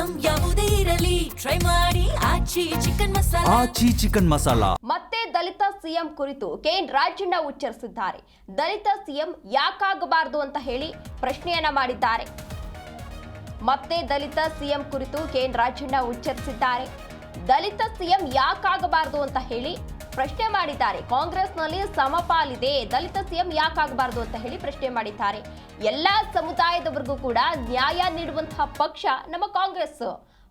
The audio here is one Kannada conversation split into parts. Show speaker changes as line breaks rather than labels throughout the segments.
ಐಟಂ ಯಾವುದೇ ಇರಲಿ ಟ್ರೈ ಮಾಡಿ ಆಚಿ ಚಿಕನ್ ಮಸಾಲಾ.
ಮತ್ತೆ ದಲಿತ ಸಿಎಂ ಕುರಿತು ಕೆಎನ್ ರಾಜಣ್ಣ ಉಚ್ಚರಿಸಿದ್ದಾರೆ. ದಲಿತ ಸಿಎಂ ಯಾಕಾಗಬಾರದು ಅಂತ ಹೇಳಿ ಪ್ರಶ್ನೆಯನ್ನ ಮಾಡಿದ್ದಾರೆ. ಮತ್ತೆ ದಲಿತ ಸಿಎಂ ಕುರಿತು ಕೆಎನ್ ರಾಜಣ್ಣ ಉಚ್ಚರಿಸಿದ್ದಾರೆ. ದಲಿತ ಸಿಎಂ ಯಾಕಾಗಬಾರದು ಅಂತ ಹೇಳಿ ಪ್ರಶ್ನೆ ಮಾಡಿದ್ದಾರೆ. ಕಾಂಗ್ರೆಸ್ನಲ್ಲಿ ಸಮಪಾಲಿದೆ, ದಲಿತ ಸಿಎಂ ಯಾಕಾಗಬಾರದು ಅಂತ ಹೇಳಿ ಪ್ರಶ್ನೆ ಮಾಡಿದ್ದಾರೆ. ಎಲ್ಲ ಸಮುದಾಯದವರಿಗೂ ಕೂಡ ನ್ಯಾಯ ನೀಡುವಂತಹ ಪಕ್ಷ ನಮ್ಮ ಕಾಂಗ್ರೆಸ್,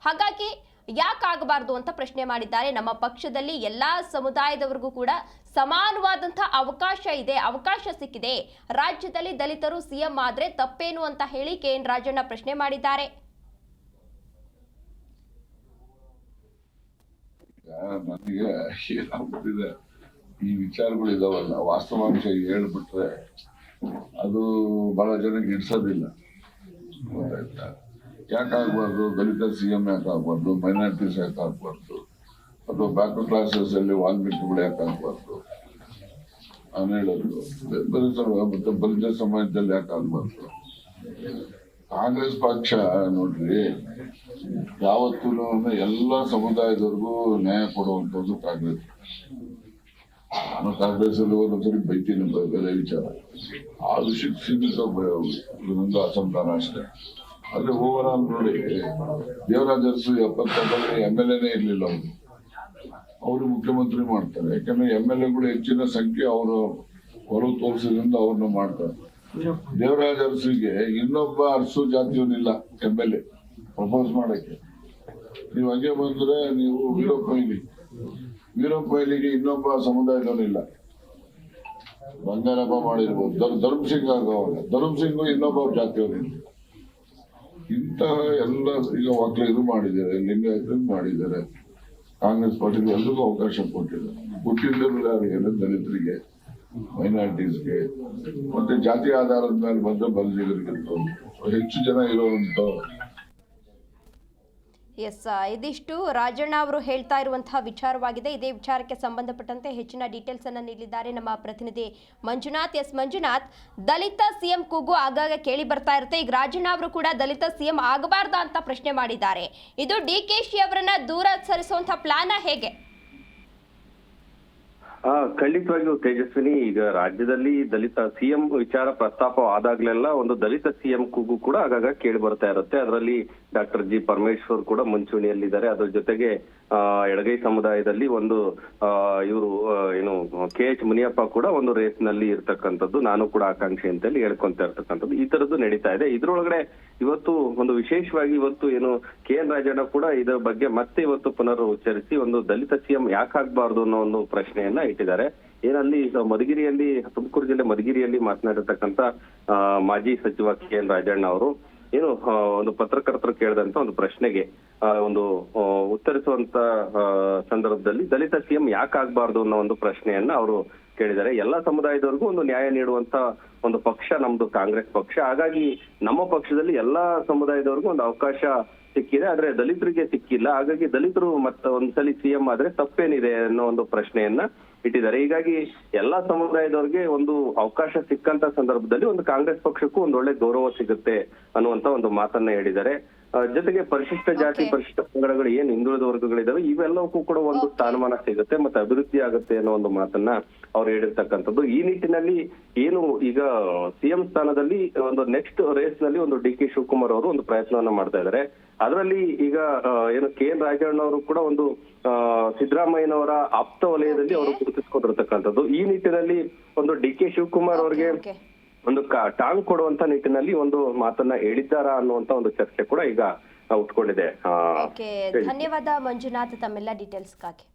ಹಾಗಾಗಿ ಯಾಕಾಗಬಾರದು ಅಂತ ಪ್ರಶ್ನೆ ಮಾಡಿದ್ದಾರೆ. ನಮ್ಮ ಪಕ್ಷದಲ್ಲಿ ಎಲ್ಲಾ ಸಮುದಾಯದವರಿಗೂ ಕೂಡ ಸಮಾನವಾದಂತಹ ಅವಕಾಶ ಸಿಕ್ಕಿದೆ. ರಾಜ್ಯದಲ್ಲಿ ದಲಿತರು ಸಿಎಂ ಆದ್ರೆ ತಪ್ಪೇನು ಅಂತ ಹೇಳಿ ಕೆಎನ್ ರಾಜಣ್ಣ ಪ್ರಶ್ನೆ ಮಾಡಿದ್ದಾರೆ.
ನನಗೆ ಏನಾಗ್ಬಿಟ್ಟಿದೆ, ಈ ವಿಚಾರಗಳು ಇದಾವಲ್ಲ, ವಾಸ್ತವಾಂಶ ಹೇಳ್ಬಿಟ್ರೆ ಅದು ಬಹಳ ಜನಕ್ಕೆ ಇಡ್ಸೋದಿಲ್ಲ. ಗೊತ್ತಾಯ್ತಾ? ಯಾಕಾಗಬಾರ್ದು? ದಲಿತ ಸಿಎಂ ಯಾಕಾಗಬಾರ್ದು? ಮೈನಾರಿಟೀಸ್ ಯಾಕಾಗಬಾರ್ದು? ಅಥವಾ ಬ್ಯಾಕ್ವರ್ಡ್ ಕ್ಲಾಸಸ್ ಅಲ್ಲಿ ವಾಲ್ಮೀಕಿಗಳು ಯಾಕಾಗಬಾರ್ದು? ನಾನು ಹೇಳೋದು ಮತ್ತೆ ಬಲಿತ ಸಮಾಜದಲ್ಲಿ ಯಾಕಾಗಬಾರ್ದು? ಕಾಂಗ್ರೆಸ್ ಪಕ್ಷ ನೋಡ್ರಿ, ಯಾವತ್ತೂ ಎಲ್ಲ ಸಮುದಾಯದವ್ರಿಗೂ ನ್ಯಾಯ ಕೊಡುವಂಥದ್ದು ಕಾಂಗ್ರೆಸ್. ನಾನು ಕಾಂಗ್ರೆಸ್ ಅಲ್ಲಿ ಒಂದೊಂದ್ಸರಿ ಬೈತೀನಿ ಬೇರೆ ವಿಚಾರ, ಆ ವಿಷಯಕ್ಕೆ ಸೀಮಿತ ಒಂದು ಅಸಮಾಧಾನ ಅಷ್ಟೇ. ಆದ್ರೆ ಓವರ್ ಆಲ್ ನೋಡಿ, ದೇವರಾಜ ಅರಸು 70 MLA ಇರ್ಲಿಲ್ಲ, ಅವರು ಮುಖ್ಯಮಂತ್ರಿ ಮಾಡ್ತಾರೆ. ಯಾಕಂದ್ರೆ MLA ಹೆಚ್ಚಿನ ಸಂಖ್ಯೆ ಅವರು ಹೊರಗೆ ತೋರಿಸಿದ್ರಿಂದ ಅವ್ರನ್ನ ಮಾಡ್ತಾರೆ. ದೇವರಾಜ ಅರಸುಗೆ ಇನ್ನೊಬ್ಬ ಅರಸು ಜಾತಿಯವನಿಲ್ಲ MLA ಪ್ರಪೋಸ್ ಮಾಡಕ್ಕೆ. ನೀವು ಹಾಗೆ ಬಂದ್ರೆ ನೀವು ವೀರಪ್ಪ ಮೊಯ್ಲಿಗೆ ಇನ್ನೊಬ್ಬ ಸಮುದಾಯದವನಿಲ್ಲ. ಬಂಗಾರಪ್ಪ ಮಾಡಿರ್ಬೋದು, ಧರ್ಮಸಿಂಗ್ ಆಗವಾಗ ಧರ್ಮಸಿಂಗು ಇನ್ನೊಬ್ಬ ಜಾತಿಯವನಿಲ್ಲ. ಇಂತಹ ಎಲ್ಲ ಈಗ ಒಕ್ಕಲಿಗರು ಮಾಡಿದ್ದಾರೆ, ಲಿಂಗಾಯತರು ಮಾಡಿದ್ದಾರೆ, ಕಾಂಗ್ರೆಸ್ ಪಾರ್ಟಿಗೆ ಎಲ್ರಿಗೂ ಅವಕಾಶ ಕೊಟ್ಟಿದ್ದಾರೆ. ಯಾರಿಗೆ? ದಲಿತರಿಗೆ, ಮೈನಾರಿಟೀಸ್ಗೆ, ಮತ್ತೆ ಜಾತಿ ಆಧಾರದ ಮೇಲೆ ಬಂದ ಬಲಿಜಿಗರಿಗೆ ಹೆಚ್ಚು ಜನ ಇರುವಂತ.
ಇದಿಷ್ಟು ರಾಜಣ್ಣ ಅವರು ಹೇಳ್ತಾ ಇರುವಂತಹ ವಿಚಾರವಾಗಿದೆ. ಇದೇ ವಿಚಾರಕ್ಕೆ ಸಂಬಂಧಪಟ್ಟಂತೆ ಹೆಚ್ಚಿನ ಡೀಟೇಲ್ಸ್ ಅನ್ನು ನೀಡಿದ್ದಾರೆ ನಮ್ಮ ಪ್ರತಿನಿಧಿ ಮಂಜುನಾಥ್. ಮಂಜುನಾಥ್, ದಲಿತ ಸಿಎಂ ಕೂಗು ಆಗಾಗ ಕೇಳಿ ಬರ್ತಾ ಇರುತ್ತೆ. ಈಗ ರಾಜಣ್ಣ ಅವರು ಕೂಡ ದಲಿತ ಸಿಎಂ ಆಗಬಾರ್ದಾ ಅಂತ ಪ್ರಶ್ನೆ ಮಾಡಿದ್ದಾರೆ. ಇದು DKಶಿ ಅವರನ್ನ ದೂರ ಸರಿಸುವಂತಹ ಪ್ಲಾನ್ ಹೇಗೆ?
ಖಂಡಿತವಾಗಿಯೂ ತೇಜಸ್ವಿನಿ, ಈಗ ರಾಜ್ಯದಲ್ಲಿ ದಲಿತ ಸಿಎಂ ವಿಚಾರ ಪ್ರಸ್ತಾಪ ಆದಾಗ್ಲೆಲ್ಲ ಒಂದು ದಲಿತ ಸಿಎಂ ಕೂಗು ಕೂಡ ಆಗಾಗ ಕೇಳಿ ಬರ್ತಾ ಇರುತ್ತೆ. ಅದರಲ್ಲಿ ಡಾಕ್ಟರ್ G. ಪರಮೇಶ್ವರ್ ಕೂಡ ಮುಂಚೂಣಿಯಲ್ಲಿದ್ದಾರೆ. ಅದ್ರ ಜೊತೆಗೆ ಎಡಗೈ ಸಮುದಾಯದಲ್ಲಿ ಒಂದು ಇವರು ಏನು KH ಮುನಿಯಪ್ಪ ಕೂಡ ಒಂದು ರೇಸ್ ನಲ್ಲಿ ಇರ್ತಕ್ಕಂಥದ್ದು, ನಾನು ಕೂಡ ಆಕಾಂಕ್ಷಿ ಅಂತೇಳಿ ಹೇಳ್ಕೊಂತ ಇರ್ತಕ್ಕಂಥದ್ದು, ಈ ತರದ್ದು ನಡೀತಾ ಇದೆ. ಇದ್ರೊಳಗಡೆ ಇವತ್ತು ಒಂದು ವಿಶೇಷವಾಗಿ ಇವತ್ತು ಏನು KN ರಾಜಣ್ಣ ಕೂಡ ಇದರ ಬಗ್ಗೆ ಮತ್ತೆ ಇವತ್ತು ಪುನರ್ ಉಚ್ಚರಿಸಿ ಒಂದು ದಲಿತ ಸಿಎಂ ಯಾಕಾಗಬಾರ್ದು ಅನ್ನೋ ಒಂದು ಪ್ರಶ್ನೆಯನ್ನ ಇಟ್ಟಿದ್ದಾರೆ. ಏನಲ್ಲಿ ಮಧುಗಿರಿಯಲ್ಲಿ, ತುಮಕೂರು ಜಿಲ್ಲೆ ಮಧುಗಿರಿಯಲ್ಲಿ ಮಾತನಾಡಿರ್ತಕ್ಕಂಥ ಮಾಜಿ ಸಚಿವ KN ರಾಜಣ್ಣ ಅವರು ಏನು ಒಂದು ಪತ್ರಕರ್ತರು ಕೇಳಿದಂತ ಒಂದು ಪ್ರಶ್ನೆಗೆ ಒಂದು ಉತ್ತರಿಸುವಂತ ಸಂದರ್ಭದಲ್ಲಿ ದಲಿತ ಸಿಎಂ ಯಾಕಾಗಬಾರ್ದು ಅನ್ನೋ ಒಂದು ಪ್ರಶ್ನೆಯನ್ನ ಅವರು ಕೇಳಿದ್ದಾರೆ. ಎಲ್ಲಾ ಸಮುದಾಯದವರೆಗೂ ಒಂದು ನ್ಯಾಯ ನೀಡುವಂತ ಒಂದು ಪಕ್ಷ ನಮ್ದು ಕಾಂಗ್ರೆಸ್ ಪಕ್ಷ. ಹಾಗಾಗಿ ನಮ್ಮ ಪಕ್ಷದಲ್ಲಿ ಎಲ್ಲಾ ಸಮುದಾಯದವರೆಗೂ ಒಂದು ಅವಕಾಶ ಸಿಕ್ಕಿದೆ, ಆದ್ರೆ ದಲಿತರಿಗೆ ಸಿಕ್ಕಿಲ್ಲ. ಹಾಗಾಗಿ ದಲಿತರು ಮತ್ತೆ ಒಂದ್ಸಲಿ ಸಿಎಂ ಆದ್ರೆ ತಪ್ಪೇನಿದೆ ಅನ್ನೋ ಒಂದು ಪ್ರಶ್ನೆಯನ್ನ ಇಟ್ಟಿದ್ದಾರೆ. ಹೀಗಾಗಿ ಎಲ್ಲಾ ಸಮುದಾಯದವ್ರಿಗೆ ಒಂದು ಅವಕಾಶ ಸಿಕ್ಕಂತ ಸಂದರ್ಭದಲ್ಲಿ ಒಂದು ಕಾಂಗ್ರೆಸ್ ಪಕ್ಷಕ್ಕೂ ಒಂದು ಒಳ್ಳೆ ಗೌರವ ಸಿಗುತ್ತೆ ಅನ್ನುವಂತ ಒಂದು ಮಾತನ್ನ ಹೇಳಿದ್ದಾರೆ. ಜೊತೆಗೆ ಪರಿಶಿಷ್ಟ ಜಾತಿ, ಪರಿಶಿಷ್ಟ ಪಂಗಡಗಳು ಏನ್ ಹಿಂದುಳಿದ ವರ್ಗಗಳಿದಾವೆ ಇವೆಲ್ಲವಕ್ಕೂ ಕೂಡ ಒಂದು ಸ್ಥಾನಮಾನ ಸಿಗುತ್ತೆ ಮತ್ತೆ ಅಭಿವೃದ್ಧಿ ಆಗುತ್ತೆ ಅನ್ನೋ ಒಂದು ಮಾತನ್ನ ಅವ್ರು ಹೇಳಿರ್ತಕ್ಕಂಥದ್ದು. ಈ ನಿಟ್ಟಿನಲ್ಲಿ ಏನು ಈಗ ಸಿಎಂ ಸ್ಥಾನದಲ್ಲಿ ಒಂದು ನೆಕ್ಸ್ಟ್ ರೇಸ್ ನಲ್ಲಿ ಒಂದು DK ಶಿವಕುಮಾರ್ ಅವರು ಒಂದು ಪ್ರಯತ್ನವನ್ನ ಮಾಡ್ತಾ ಇದ್ದಾರೆ. ಅದರಲ್ಲಿ ಈಗ ಏನು KN ರಾಜಣ್ಣ ಅವರು ಕೂಡ ಒಂದು ಸಿದ್ದರಾಮಯ್ಯನವರ ಆಪ್ತ ವಲಯದಲ್ಲಿ ಅವರು ಗುರುತಿಸಿಕೊಂಡಿರ್ತಕ್ಕಂಥದ್ದು. ಈ ನಿಟ್ಟಿನಲ್ಲಿ ಒಂದು DK ಶಿವಕುಮಾರ್ ಅವರಿಗೆ ಒಂದು ಟಾಂಗ್ ಕೊಡುವಂತ ನಿಟ್ಟಿನಲ್ಲಿ ಒಂದು ಮಾತನ್ನ ಹೇಳಿದ್ದಾರಾ ಅನ್ನುವಂತ ಒಂದು ಚರ್ಚೆ ಕೂಡ ಈಗ ಉಟ್ಕೊಂಡಿದೆ.
ಧನ್ಯವಾದ ಮಂಜುನಾಥ್ ತಮ್ಮೆಲ್ಲ ಡೀಟೇಲ್ಸ್ಗಾಗಿ.